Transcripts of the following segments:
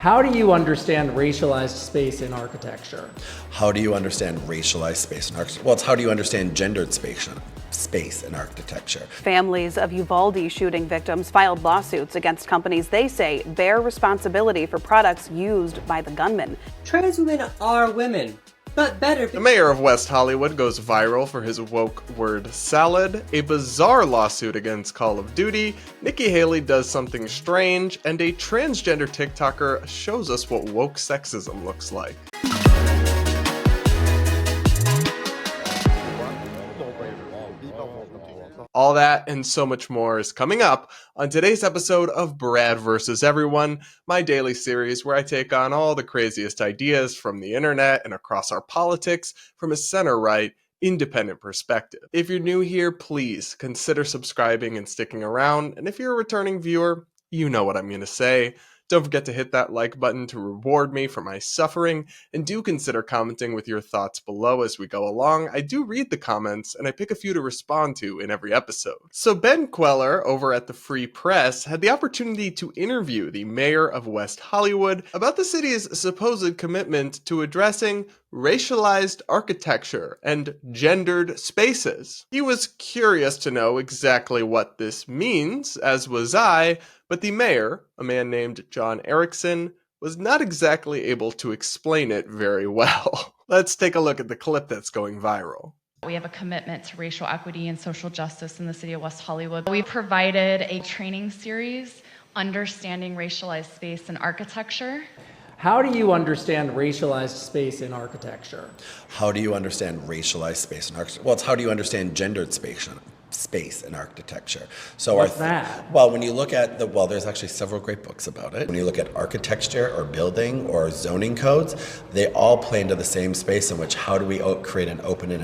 How do you understand racialized space in architecture? How do you understand racialized space in architecture? Well, it's how do you understand gendered space in architecture? Families of Uvalde shooting victims filed lawsuits against companies they say bear responsibility for products used by the gunman. Trans women are women, but better. The mayor of West Hollywood goes viral for his woke word salad, a bizarre lawsuit against Call of Duty, Nikki Haley does something strange, and a transgender TikToker shows us what woke sexism looks like. All that and so much more is coming up on today's episode of Brad vs. Everyone, my daily series where I take on all the craziest ideas from the internet and across our politics from a center-right, independent perspective. If you're new here, please consider subscribing and sticking around, and if you're a returning viewer, you know what I'm going to say. Don't forget to hit that like button to reward me for my suffering, and do consider commenting with your thoughts below as we go along. I do read the comments, and I pick a few to respond to in every episode. So Ben Queller, over at the Free Press, had the opportunity to interview the mayor of West Hollywood about the city's supposed commitment to addressing racialized architecture and gendered spaces. He was curious to know exactly what this means, as was I, but the mayor, a man named John Erickson, was not exactly able to explain it very well. Let's take a look at the clip that's going viral. We have a commitment to racial equity and social justice in the city of West Hollywood. We provided a training series, Understanding Racialized Space in Architecture. How do you understand racialized space in architecture? How do you understand racialized space in architecture? Well, it's how do you understand gendered space in architecture? So what's that? Well, when you look at there's actually several great books about it. When you look at architecture or building or zoning codes, they all play into the same space in which how do we create an open and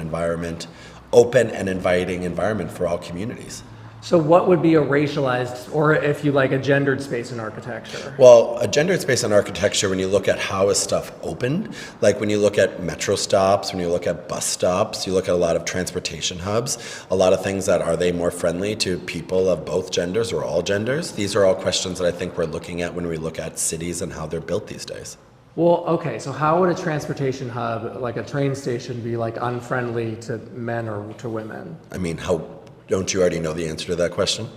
inviting environment for all communities. So what would be a racialized, or if you like, a gendered space in architecture? Well, a gendered space in architecture, when you look at how is stuff opened, like when you look at metro stops, when you look at bus stops, you look at a lot of transportation hubs, a lot of things that are they more friendly to people of both genders or all genders? These are all questions that I think we're looking at when we look at cities and how they're built these days. Well, okay, so how would a transportation hub, like a train station, be like unfriendly to men or to women? I mean, don't you already know the answer to that question?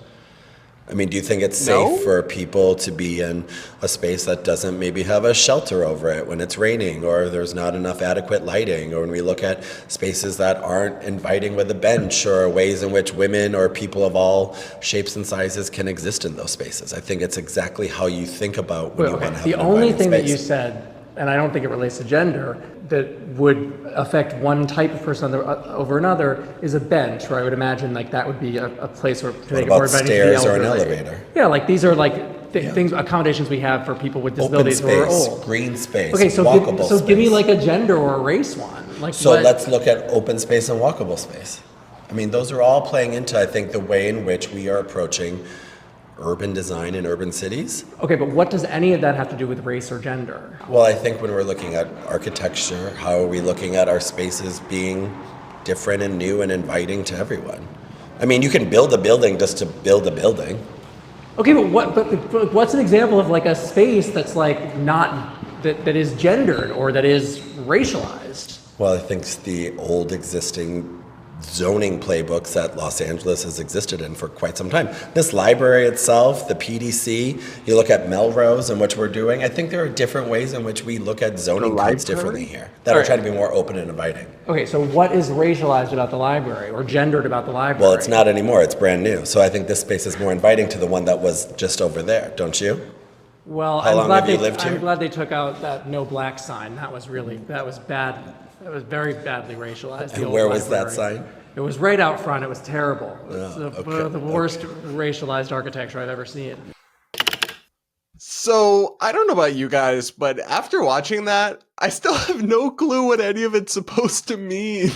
I mean, do you think it's safe for people to be in a space that doesn't maybe have a shelter over it when it's raining, or there's not enough adequate lighting, or when we look at spaces that aren't inviting with a bench, or ways in which women or people of all shapes and sizes can exist in those spaces? I think it's exactly how you think about when you want to have the an only inviting thing that space. you said, and I don't think it relates to gender, that would affect one type of person over another is a bench, where I would imagine like that would be a place where to make it more inviting to the stairs or an elderly. elevator? Yeah, like these are like things, accommodations we have for people with disabilities Open who are space, old. green space, Okay, so walkable space. give me like a gender or a race one. Like So let's look at open space and walkable space. I mean, those are all playing into, I think, the way in which we are approaching urban design in urban cities. Okay, but what does any of that have to do with race or gender? Well, I think when we're looking at architecture, how are we looking at our spaces being different and new and inviting to everyone? I mean, you can build a building just to build a building. Okay, but what's an example of like a space that's like not that is gendered or that is racialized? Well, I think it's the old existing zoning playbooks that Los Angeles has existed in for quite some time. This library itself, the PDC, you look at Melrose and what we're doing, I think there are different ways in which we look at zoning codes differently here that are trying to be more open and inviting. Okay, so what is racialized about the library or gendered about the library? Well, it's not anymore, it's brand new. So I think this space is more inviting to the one that was just over there, don't you? Well, How long have you lived here? I'm glad they took out that no black sign. That was bad. That was very badly racialized. And where was that sign? It was right out front. It was terrible. It's Oh, the worst racialized architecture I've ever seen. So, I don't know about you guys, but after watching that, I still have no clue what any of it's supposed to mean.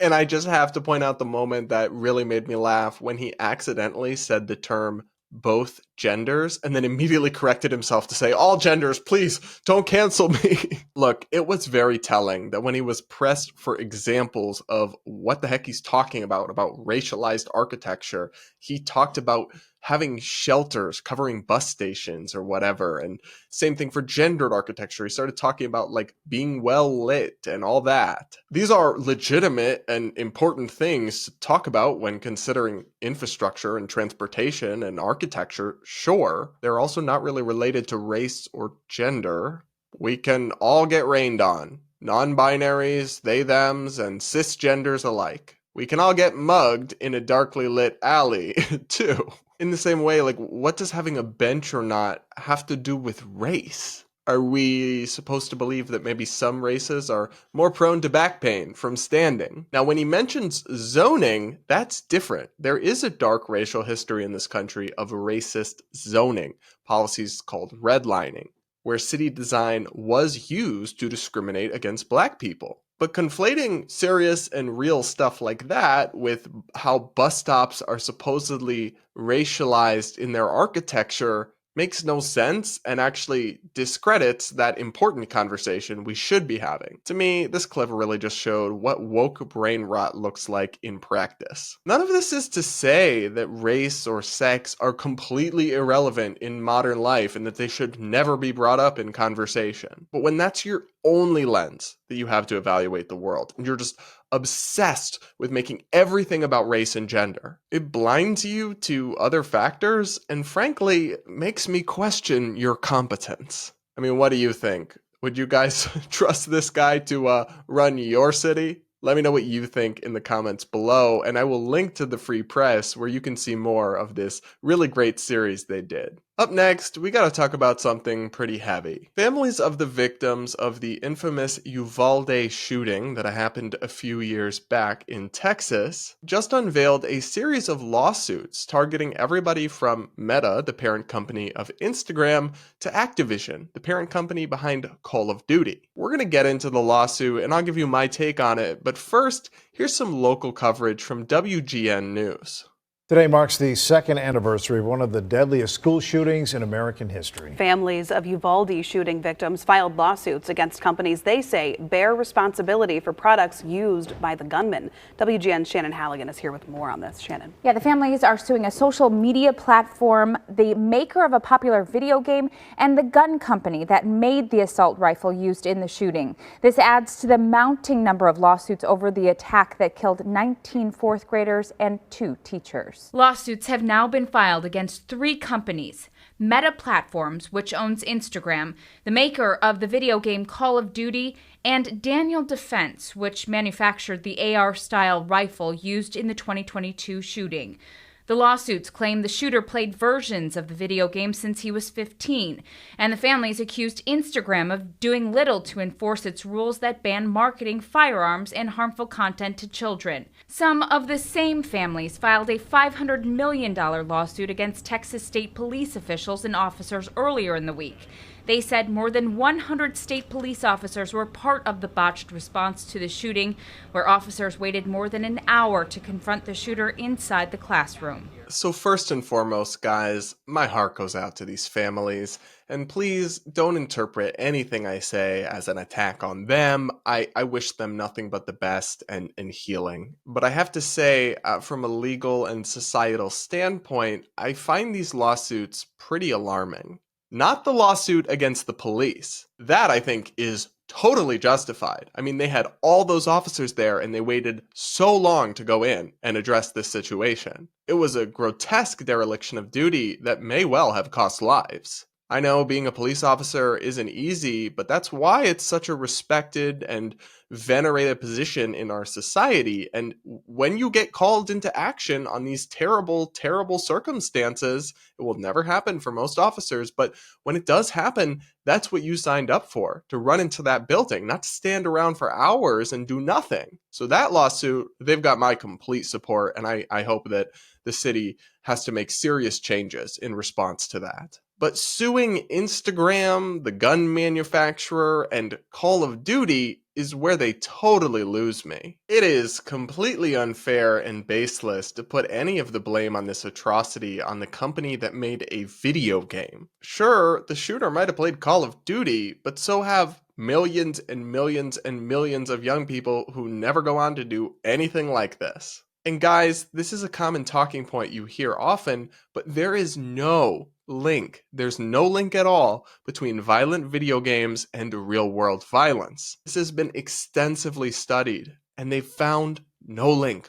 And I just have to point out the moment that really made me laugh when he accidentally said the term both genders and then immediately corrected himself to say all genders, please don't cancel me. Look, it was very telling that when he was pressed for examples of what the heck he's talking about racialized architecture, he talked about having shelters covering bus stations or whatever. And same thing for gendered architecture. He started talking about like being well lit and all that. These are legitimate and important things to talk about when considering infrastructure and transportation and architecture. Sure, they're also not really related to race or gender. We can all get rained on. Non-binaries, they, thems, and cisgenders alike. We can all get mugged in a darkly lit alley, too. In the same way, like, what does having a bench or not have to do with race? Are we supposed to believe that maybe some races are more prone to back pain from standing? Now, when he mentions zoning, that's different. There is a dark racial history in this country of racist zoning, policies called redlining, where city design was used to discriminate against black people. But conflating serious and real stuff like that with how bus stops are supposedly racialized in their architecture makes no sense and actually discredits that important conversation we should be having. To me, this clip really just showed what woke brain rot looks like in practice. None of this is to say that race or sex are completely irrelevant in modern life and that they should never be brought up in conversation. But when that's your only lens that you have to evaluate the world, and you're just obsessed with making everything about race and gender, it blinds you to other factors and frankly makes me question your competence. I mean, what do you think? Would you guys trust this guy to run your city? Let me know what you think in the comments below, and I will link to the Free Press where you can see more of this really great series they did. Up next, we gotta talk about something pretty heavy. Families of the victims of the infamous Uvalde shooting that happened a few years back in Texas just unveiled a series of lawsuits targeting everybody from Meta, the parent company of Instagram, to Activision, the parent company behind Call of Duty. We're gonna get into the lawsuit and I'll give you my take on it, but first, here's some local coverage from WGN News. Today marks the second anniversary of one of the deadliest school shootings in American history. Families of Uvalde shooting victims filed lawsuits against companies they say bear responsibility for products used by the gunman. WGN's Shannon Halligan is here with more on this. Shannon. Yeah, the families are suing a social media platform, the maker of a popular video game, and the gun company that made the assault rifle used in the shooting. This adds to the mounting number of lawsuits over the attack that killed 19 fourth graders and 2 teachers. Lawsuits have now been filed against 3 companies: Meta Platforms, which owns Instagram, the maker of the video game Call of Duty, and Daniel Defense, which manufactured the AR-style rifle used in the 2022 shooting. The lawsuits claim the shooter played versions of the video game since he was 15, and the families accused Instagram of doing little to enforce its rules that ban marketing firearms and harmful content to children. Some of the same families filed a $500 million lawsuit against Texas state police officials and officers earlier in the week. They said more than 100 state police officers were part of the botched response to the shooting, where officers waited more than an hour to confront the shooter inside the classroom. So first and foremost, guys, my heart goes out to these families. And please don't interpret anything I say as an attack on them. I wish them nothing but the best and healing. But I have to say, from a legal and societal standpoint, I find these lawsuits pretty alarming. Not the lawsuit against the police. That, I think, is totally justified. I mean, they had all those officers there and they waited so long to go in and address this situation. It was a grotesque dereliction of duty that may well have cost lives. I know being a police officer isn't easy, but that's why it's such a respected and venerated position in our society. And when you get called into action on these terrible, terrible circumstances, it will never happen for most officers. But when it does happen, that's what you signed up for, to run into that building, not to stand around for hours and do nothing. So that lawsuit, they've got my complete support. And I hope that the city has to make serious changes in response to that. But suing Instagram, the gun manufacturer, and Call of Duty is where they totally lose me. It is completely unfair and baseless to put any of the blame on this atrocity on the company that made a video game. Sure, the shooter might have played Call of Duty, but so have millions and millions and millions of young people who never go on to do anything like this. And guys, this is a common talking point you hear often, but there is no link. There's no link at all between violent video games and real-world violence. This has been extensively studied, and they've found no link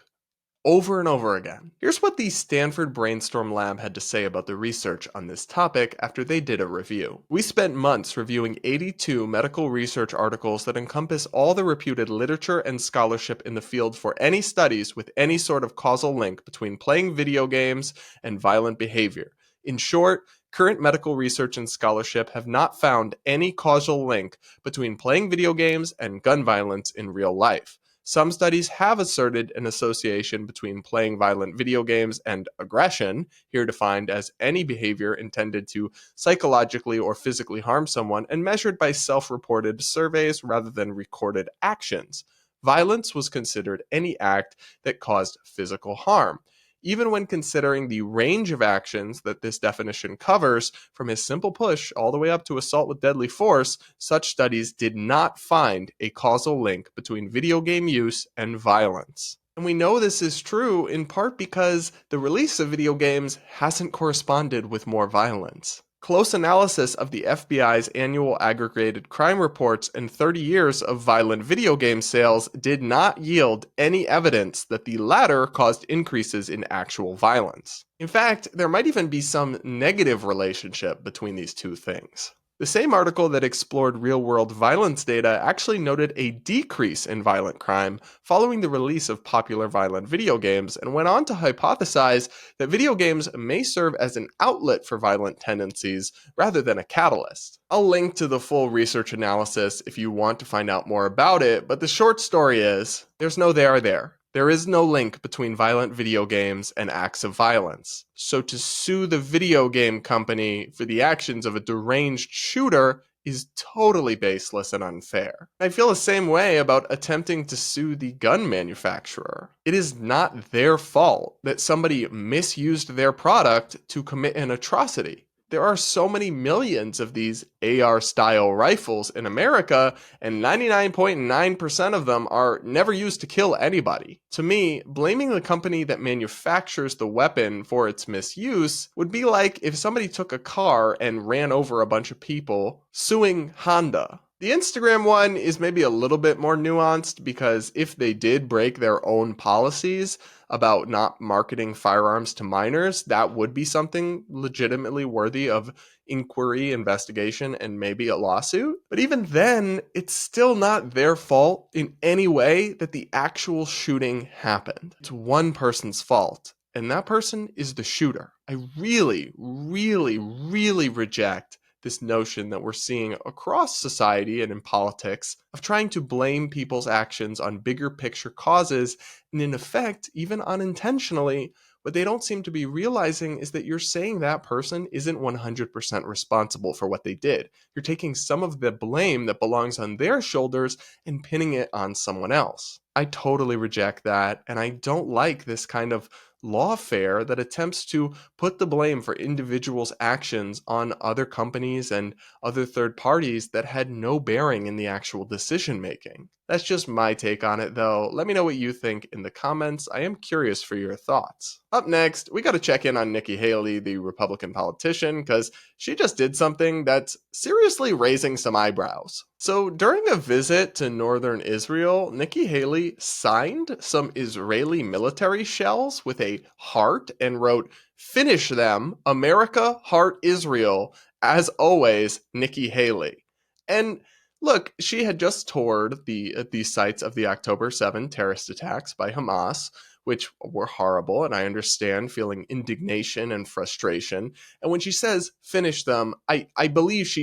over and over again. Here's what the Stanford Brainstorm Lab had to say about the research on this topic after they did a review. We spent months reviewing 82 medical research articles that encompass all the reputed literature and scholarship in the field for any studies with any sort of causal link between playing video games and violent behavior. In short, current medical research and scholarship have not found any causal link between playing video games and gun violence in real life. Some studies have asserted an association between playing violent video games and aggression, here defined as any behavior intended to psychologically or physically harm someone and measured by self-reported surveys rather than recorded actions. Violence was considered any act that caused physical harm. Even when considering the range of actions that this definition covers, from a simple push all the way up to assault with deadly force, such studies did not find a causal link between video game use and violence. And we know this is true in part because the release of video games hasn't corresponded with more violence. Close analysis of the FBI's annual aggregated crime reports and 30 years of violent video game sales did not yield any evidence that the latter caused increases in actual violence. In fact, there might even be some negative relationship between these two things. The same article that explored real-world violence data actually noted a decrease in violent crime following the release of popular violent video games and went on to hypothesize that video games may serve as an outlet for violent tendencies rather than a catalyst. I'll link to the full research analysis if you want to find out more about it, but the short story is, there's no there there. There is no link between violent video games and acts of violence. So to sue the video game company for the actions of a deranged shooter is totally baseless and unfair. I feel the same way about attempting to sue the gun manufacturer. It is not their fault that somebody misused their product to commit an atrocity. There are so many millions of these AR-style rifles in America, and 99.9% of them are never used to kill anybody. To me, blaming the company that manufactures the weapon for its misuse would be like if somebody took a car and ran over a bunch of people, suing Honda. The Instagram one is maybe a little bit more nuanced because if they did break their own policies about not marketing firearms to minors, that would be something legitimately worthy of inquiry, investigation, and maybe a lawsuit. But even then, it's still not their fault in any way that the actual shooting happened. It's one person's fault, and that person is the shooter. I really, really, really reject this notion that we're seeing across society and in politics of trying to blame people's actions on bigger picture causes, and in effect, even unintentionally, what they don't seem to be realizing is that you're saying that person isn't 100% responsible for what they did. You're taking some of the blame that belongs on their shoulders and pinning it on someone else. I totally reject that, and I don't like this kind of lawfare that attempts to put the blame for individuals' actions on other companies and other third parties that had no bearing in the actual decision making. That's just my take on it, though. Let me know what you think in the comments. I am curious for your thoughts. Up next, we got to check in on Nikki Haley, the Republican politician, because she just did something that's seriously raising some eyebrows. So during a visit to northern Israel, Nikki Haley signed some Israeli military shells with a heart and wrote, "Finish them, America, Heart Israel, as always, Nikki Haley." And look, she had just toured the sites of the October 7 terrorist attacks by Hamas, which were horrible, and I understand feeling indignation and frustration. And when she says finish them, I believe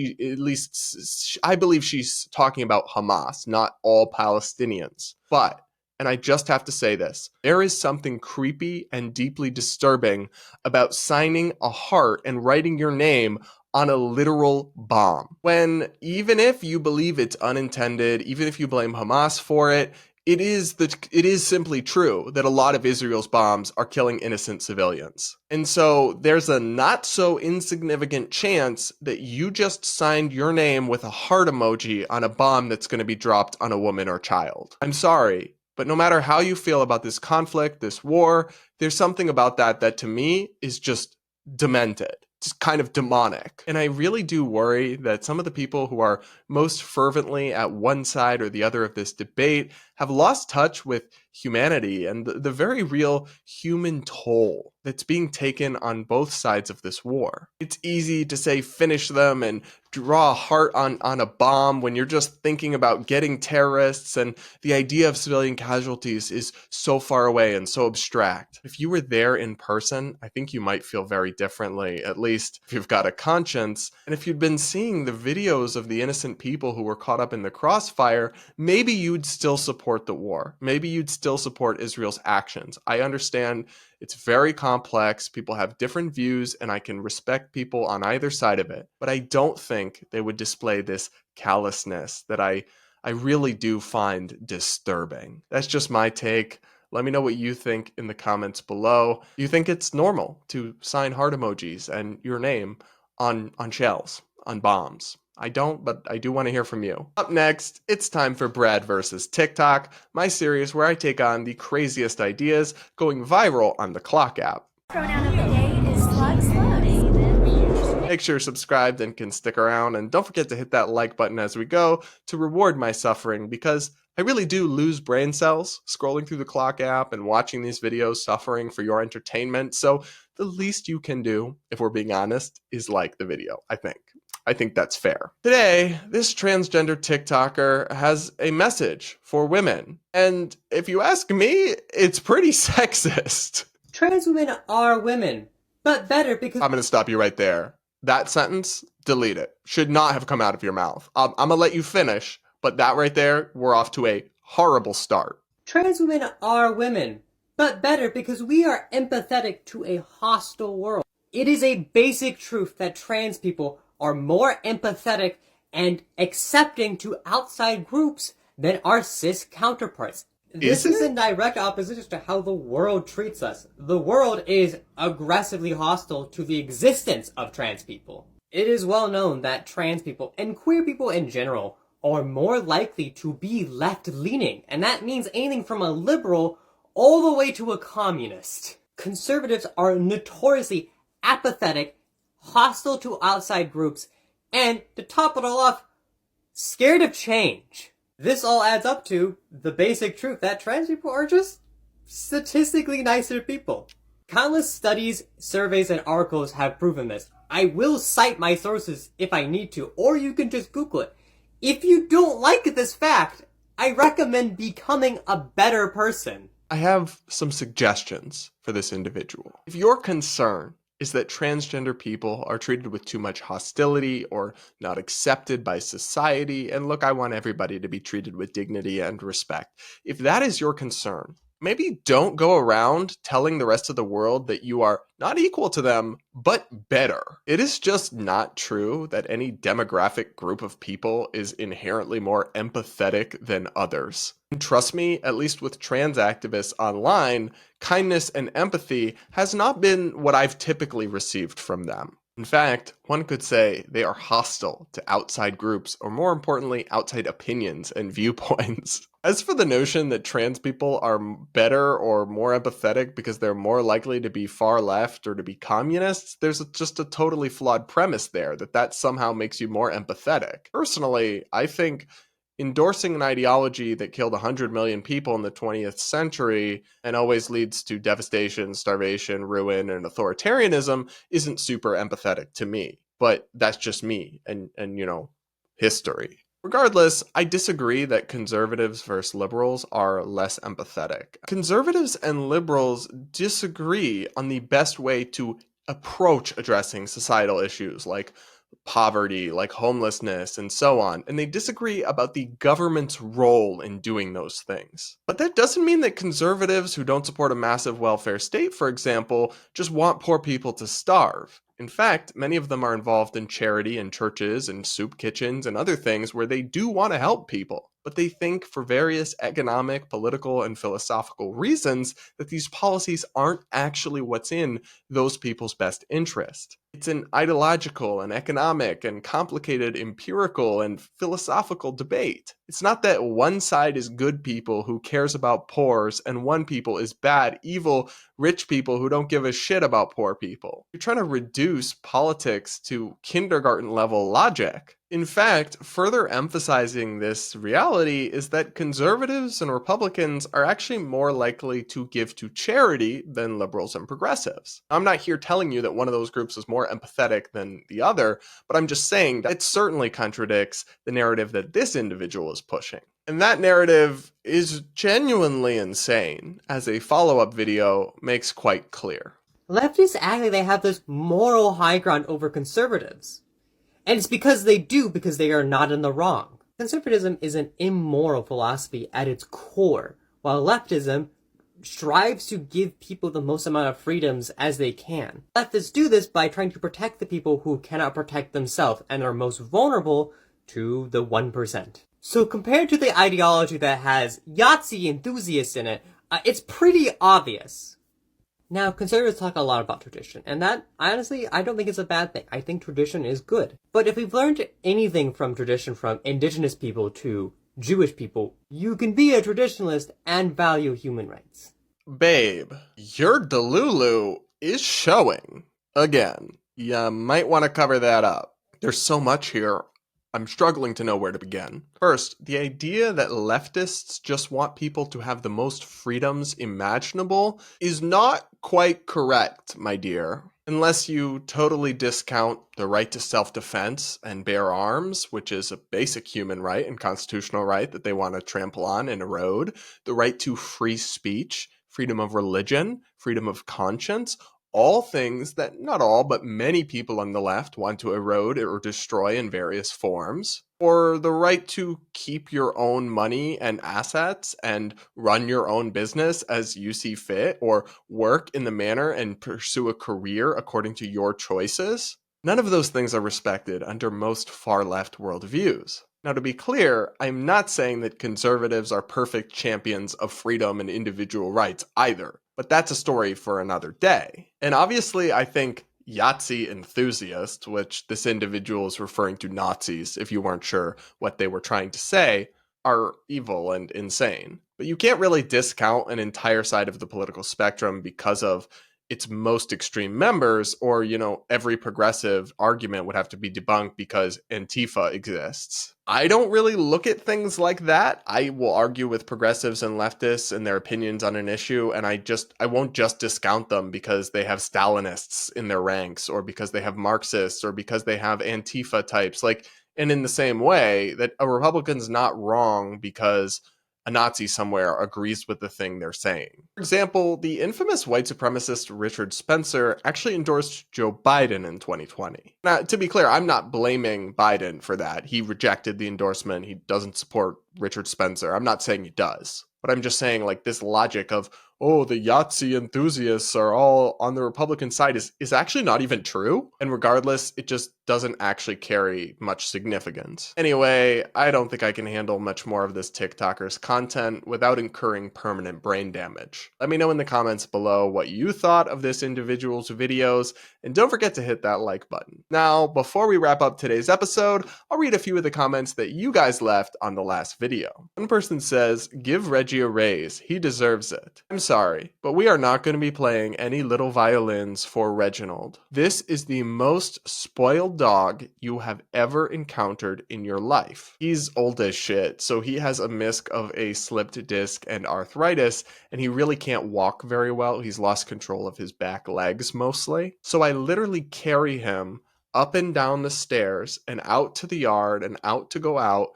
I believe she's talking about Hamas, not all Palestinians. But, and I just have to say this, there is something creepy and deeply disturbing about signing a heart and writing your name on a literal bomb. When, even if you believe it's unintended, even if you blame Hamas for it, it is simply true that a lot of Israel's bombs are killing innocent civilians. And so there's a not so insignificant chance that you just signed your name with a heart emoji on a bomb that's going to be dropped on a woman or child. I'm sorry. But no matter how you feel about this conflict, this war, there's something about that to me is just demented. Just kind of demonic. And I really do worry that some of the people who are most fervently at one side or the other of this debate have lost touch with humanity and the very real human toll that's being taken on both sides of this war. It's easy to say finish them and draw a heart on a bomb when you're just thinking about getting terrorists, and the idea of civilian casualties is so far away and so abstract. If you were there in person, I think you might feel very differently, at least if you've got a conscience. And if you'd been seeing the videos of the innocent people who were caught up in the crossfire, maybe you'd still support the war. Maybe you'd still support Israel's actions. I understand it's very complex. People have different views, and I can respect people on either side of it. But I don't think they would display this callousness that I really do find disturbing. That's just my take. Let me know what you think in the comments below. Do you think it's normal to sign heart emojis and your name on shells, on bombs? I don't, but I do want to hear from you. Up next, it's time for Brad versus TikTok, my series where I take on the craziest ideas going viral on the Clock app. Pronoun of the day is slugs. Make sure you're subscribed and can stick around, and don't forget to hit that like button as we go to reward my suffering, because I really do lose brain cells scrolling through the Clock app and watching these videos suffering for your entertainment. So the least you can do, if we're being honest, is like the video, I think. I think that's fair. Today, this transgender TikToker has a message for women. And if you ask me, it's pretty sexist. Trans women are women, but better because... I'm going to stop you right there. That sentence, delete it. Should not have come out of your mouth. I'm going to let you finish, but that right there, we're off to a horrible start. Trans women are women, but better because we are empathetic to a hostile world. It is a basic truth that trans people are more empathetic and accepting to outside groups than our cis counterparts. This is in direct opposition to how the world treats us. The world is aggressively hostile to the existence of trans people. It is well known that trans people, and queer people in general, are more likely to be left-leaning, and that means anything from a liberal all the way to a communist. Conservatives are notoriously apathetic, hostile to outside groups, and, to top it all off, scared of change. This all adds up to the basic truth that trans people are just statistically nicer people. Countless studies, surveys, and articles have proven this. I will cite my sources if I need to, or you can just Google it. If you don't like this fact, I recommend becoming a better person. I have some suggestions for this individual. If your concern is that transgender people are treated with too much hostility or not accepted by society, and look, I want everybody to be treated with dignity and respect. If that is your concern, maybe don't go around telling the rest of the world that you are not equal to them, but better. It is just not true that any demographic group of people is inherently more empathetic than others. And trust me, at least with trans activists online, kindness and empathy has not been what I've typically received from them. In fact, one could say they are hostile to outside groups, or more importantly, outside opinions and viewpoints. As for the notion that trans people are better or more empathetic because they're more likely to be far left or to be communists, there's just a totally flawed premise there, that somehow makes you more empathetic. Personally, I think endorsing an ideology that killed 100 million people in the 20th century and always leads to devastation, starvation, ruin, and authoritarianism isn't super empathetic to me. But that's just me and history. Regardless, I disagree that conservatives versus liberals are less empathetic. Conservatives and liberals disagree on the best way to approach addressing societal issues like poverty, like homelessness, and so on, and they disagree about the government's role in doing those things. But that doesn't mean that conservatives who don't support a massive welfare state, for example, just want poor people to starve. In fact, many of them are involved in charity and churches and soup kitchens and other things where they do want to help people, but they think for various economic, political, and philosophical reasons that these policies aren't actually what's in those people's best interest. It's an ideological and economic and complicated empirical and philosophical debate. It's not that one side is good people who cares about poors and one people is bad, evil, rich people who don't give a shit about poor people. You're trying to reduce politics to kindergarten level logic. In fact, further emphasizing this reality is that conservatives and Republicans are actually more likely to give to charity than liberals and progressives. I'm not here telling you that one of those groups is more empathetic than the other, but I'm just saying that it certainly contradicts the narrative that this individual is pushing. And that narrative is genuinely insane, as a follow-up video makes quite clear. Leftists act like they have this moral high ground over conservatives. And it's because they are not in the wrong. Conservatism is an immoral philosophy at its core, while leftism strives to give people the most amount of freedoms as they can. Leftists do this by trying to protect the people who cannot protect themselves and are most vulnerable to the 1%. So compared to the ideology that has Yahtzee enthusiasts in it, it's pretty obvious. Now, conservatives talk a lot about tradition, and that, honestly, I don't think it's a bad thing. I think tradition is good. But if we've learned anything from tradition from indigenous people to Jewish people, you can be a traditionalist and value human rights. Babe, your delulu is showing. Again, you might want to cover that up. There's so much here. I'm struggling to know where to begin. First, the idea that leftists just want people to have the most freedoms imaginable is not quite correct, my dear. Unless you totally discount the right to self-defense and bear arms, which is a basic human right and constitutional right that they want to trample on and erode, the right to free speech, freedom of religion, freedom of conscience, all things that not all, but many people on the left want to erode or destroy in various forms, or the right to keep your own money and assets and run your own business as you see fit, or work in the manner and pursue a career according to your choices. None of those things are respected under most far-left worldviews. Now, to be clear, I'm not saying that conservatives are perfect champions of freedom and individual rights either, but that's a story for another day. And obviously, I think Yahtzee enthusiasts, which this individual is referring to Nazis, if you weren't sure what they were trying to say, are evil and insane. But you can't really discount an entire side of the political spectrum because of its most extreme members, or, every progressive argument would have to be debunked because Antifa exists. I don't really look at things like that. I will argue with progressives and leftists and their opinions on an issue, and I won't just discount them because they have Stalinists in their ranks, or because they have Marxists, or because they have Antifa types. And in the same way that a Republican's not wrong because a Nazi somewhere agrees with the thing they're saying. For example, the infamous white supremacist Richard Spencer actually endorsed Joe Biden in 2020. Now, to be clear, I'm not blaming Biden for that. He rejected the endorsement. He doesn't support Richard Spencer. I'm not saying he does. But I'm just saying, this logic of, the Yahtzee enthusiasts are all on the Republican side is actually not even true. And regardless, it just doesn't actually carry much significance. Anyway, I don't think I can handle much more of this TikToker's content without incurring permanent brain damage. Let me know in the comments below what you thought of this individual's videos, and don't forget to hit that like button. Now, before we wrap up today's episode, I'll read a few of the comments that you guys left on the last video. One person says, "Give Reggie a raise, he deserves it. I'm sorry, but we are not going to be playing any little violins for Reginald. This is the most spoiled dog you have ever encountered in your life. He's old as shit, so he has a misc of a slipped disc and arthritis, and he really can't walk very well. He's lost control of his back legs mostly. So I literally carry him up and down the stairs and out to the yard and out to go out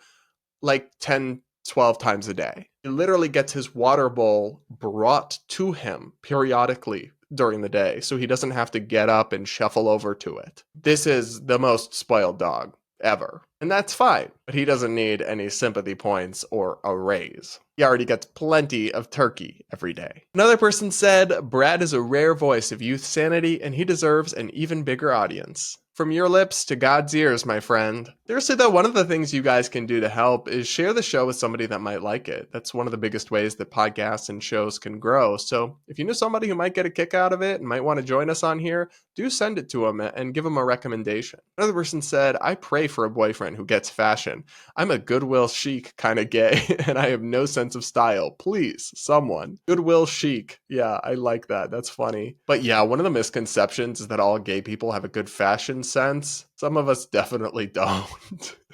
10, 12 times a day. He literally gets his water bowl brought to him periodically during the day, so he doesn't have to get up and shuffle over to it. This is the most spoiled dog ever. And that's fine, but he doesn't need any sympathy points or a raise. He already gets plenty of turkey every day." Another person said, "Brad is a rare voice of youth sanity, and he deserves an even bigger audience." From your lips to God's ears, my friend. Seriously though, one of the things you guys can do to help is share the show with somebody that might like it. That's one of the biggest ways that podcasts and shows can grow. So if you know somebody who might get a kick out of it and might want to join us on here, do send it to them and give them a recommendation. Another person said, I pray for a boyfriend who gets fashion. I'm a goodwill chic kind of gay and I have no sense of style. Please, someone. Goodwill chic. Yeah, I like that. That's funny. But yeah, one of the misconceptions is that all gay people have a good fashion sense. Some of us definitely don't.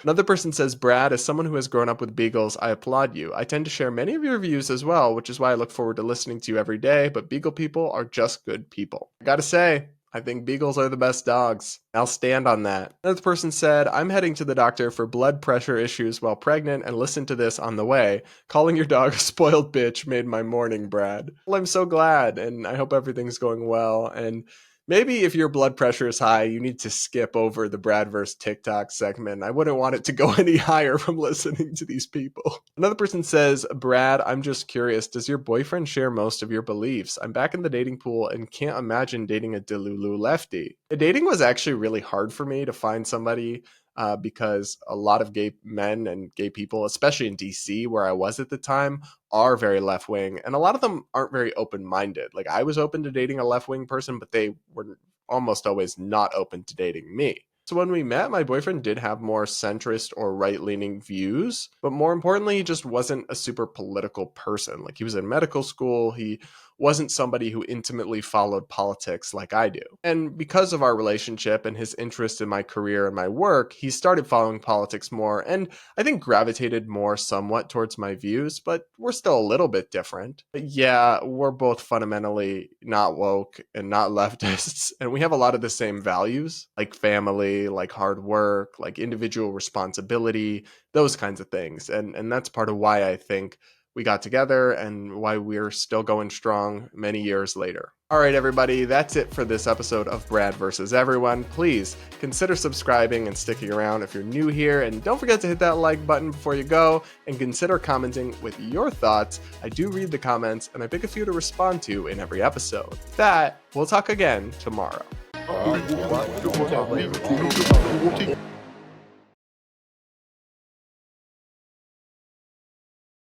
Another person says, Brad, as someone who has grown up with beagles, I applaud you. I tend to share many of your views as well, which is why I look forward to listening to you every day, but beagle people are just good people. I gotta say, I think beagles are the best dogs. I'll stand on that. Another person said, I'm heading to the doctor for blood pressure issues while pregnant and listen to this on the way. Calling your dog a spoiled bitch made my morning, Brad. Well, I'm so glad, and I hope everything's going well, and maybe if your blood pressure is high, you need to skip over the Bradverse TikTok segment. I wouldn't want it to go any higher from listening to these people. Another person says, Brad, I'm just curious. Does your boyfriend share most of your beliefs? I'm back in the dating pool and can't imagine dating a Delulu lefty. Dating was actually really hard for me to find somebody because a lot of gay men and gay people, especially in DC where I was at the time, are very left-wing, and a lot of them aren't very open-minded. Like, I was open to dating a left-wing person, but they were almost always not open to dating me. So when we met, my boyfriend did have more centrist or right-leaning views, but more importantly, he just wasn't a super political person. Like, he was in medical school, he wasn't somebody who intimately followed politics like I do. And because of our relationship and his interest in my career and my work, he started following politics more, and I think gravitated more somewhat towards my views, but we're still a little bit different. But yeah, we're both fundamentally not woke and not leftists, and we have a lot of the same values, like family, like hard work, like individual responsibility, those kinds of things. And that's part of why I think we got together and why we're still going strong many years later. All right, everybody, that's it for this episode of Brad versus Everyone. Please consider subscribing and sticking around if you're new here. And don't forget to hit that like button before you go and consider commenting with your thoughts. I do read the comments and I pick a few to respond to in every episode. With that, we'll talk again tomorrow.